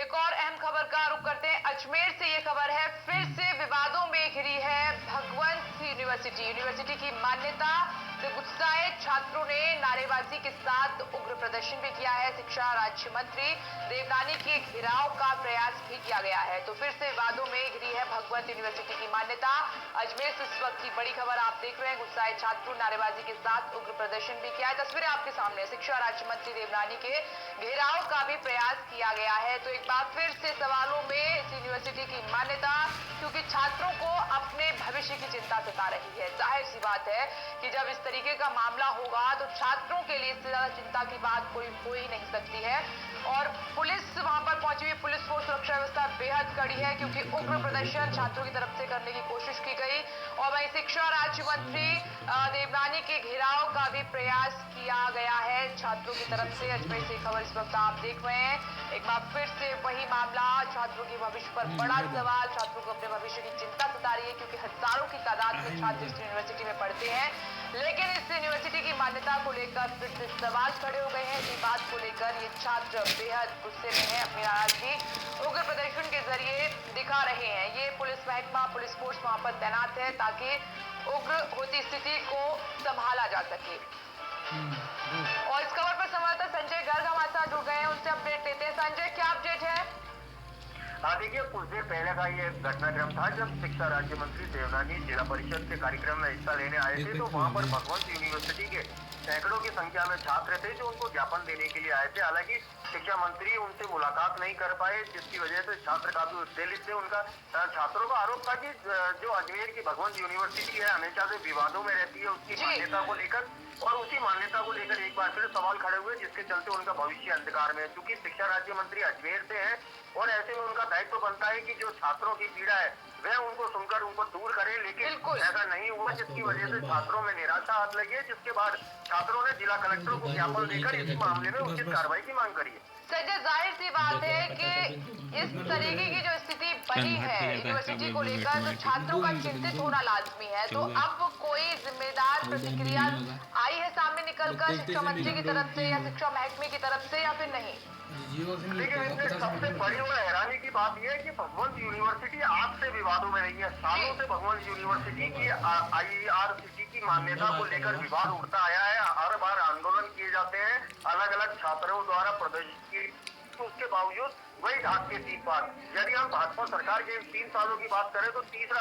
एक और अहम खबर का रुख करते हैं। अजमेर से ये खबर है, फिर से विवादों में घिरी है भगवंत यूनिवर्सिटी की मान्यता से गुस्साए छात्रों ने नारेबाजी के साथ उग्र प्रदर्शन भी किया है। शिक्षा राज्य मंत्री देवनानी के घेराव का प्रयास भी किया गया है। तो फिर से विवादों में घिरी है भगवंत यूनिवर्सिटी की मान्यता। अजमेर से इस वक्त की बड़ी खबर आप देख रहे हैं। गुस्साए छात्रों नारेबाजी के साथ उग्र प्रदर्शन भी किया है। तस्वीरें आपके सामने। शिक्षा राज्य मंत्री देवनानी के घेराव का भी प्रयास किया गया है। तो एक बार फिर से सवालों में इस यूनिवर्सिटी की मान्यता, क्योंकि छात्रों को अपने भविष्य की चिंता सता रही है। जाहिर सी बात है कि जब इस तरीके का मामला होगा तो छात्रों के लिए इससे ज्यादा चिंता की बात कोई हो ही नहीं सकती है। और पुलिस वहां पर पहुंची हुई, पुलिस को सुरक्षा व्यवस्था बेहद कड़ी है, क्योंकि उग्र प्रदर्शन छात्रों की तरफ से करने की कोशिश की गई। और वहीं शिक्षा राज्य मंत्री देवनानी के घेराव का भी प्रयास किया गया है छात्रों की तरफ से। अजमेर से खबर इस वक्त आप देख रहे हैं। एक बार फिर से वही मामला, छात्रों के भविष्य पर बड़ा सवाल। छात्रों को अपने भविष्य की चिंता सता रही है, क्योंकि हजारों की तादाद में छात्र इस यूनिवर्सिटी में पढ़ते हैं। लेकिन इस यूनिवर्सिटी की मान्यता को लेकर फिर से सवाल खड़े हो गए हैं। इसी बात को लेकर ये छात्र बेहद गुस्से में हैं। अपनी नाराजगी उग्र प्रदर्शन के जरिए दिखा रहे हैं। ये पुलिस महकमा, पुलिस फोर्स वहां पर तैनात है ताकि उग्र होती स्थिति को संभाला जा सके। और इस खबर पर संवाददाता संजय गर्ग हमारे साथ जुड़ गए हैं, उनसे अपडेट लेते हैं। संजय, क्या अपडेट है? देखिए, कुछ देर पहले का ये घटनाक्रम था जब शिक्षा राज्य मंत्री देवनानी जिला परिषद के कार्यक्रम में हिस्सा लेने आए थे। तो वहां पर भगवंत यूनिवर्सिटी के सैकड़ों की संख्या में छात्र थे जो उनको ज्ञापन देने के लिए आए थे। हालांकि शिक्षा मंत्री उनसे मुलाकात नहीं कर पाए, जिसकी वजह से छात्र काफी उत्तेजित थे। उनका छात्रों का आरोप था कि जो अजमेर की भगवंत यूनिवर्सिटी है हमेशा से विवादों में रहती है उसकी मान्यता को लेकर, और उसी मान्यता को लेकर एक बार फिर सवाल खड़े हुए, जिसके चलते उनका भविष्य अंधकार में है। चूंकि शिक्षा राज्य मंत्री अजमेर से है और ऐसे में उनका दायित्व बनता है कि जो छात्रों की पीड़ा है वह उनको सुनकर उनको दूर करे, लेकिन ऐसा नहीं हुआ, जिसकी वजह से छात्रों में निराशा हाथ लगी है, जिसके बाद छात्रों ने जिला कलेक्टर को ज्ञापन देकर इस मामले में उचित कार्रवाई की मांग करी है। संजय, जाहिर सी बात है कि इस तरीके की जो स्थिति बनी है यूनिवर्सिटी को लेकर, तो छात्रों का चिंतित होना लाजमी है। तो अब कोई जिम्मेदार प्रतिक्रिया आई है सामने निकलकर शिक्षा मंत्री की तरफ से या शिक्षा महकमे की तरफ से, या फिर नहीं? लेकिन इसमें सबसे बड़ी और हैरानी की बात यह है कि भगवंत यूनिवर्सिटी आज से विवादों में रही है। सालों से भगवंत यूनिवर्सिटी की IERCT की मान्यता को लेकर विवाद उठता आया है। हर बार आंदोलन किए जाते हैं, अलग अलग छात्रों द्वारा प्रदर्शन किए, तो उसके बावजूद वही ढाक के तीन बार। यदि हम भाजपा सरकार के 3 सालों की बात करें तो तीसरा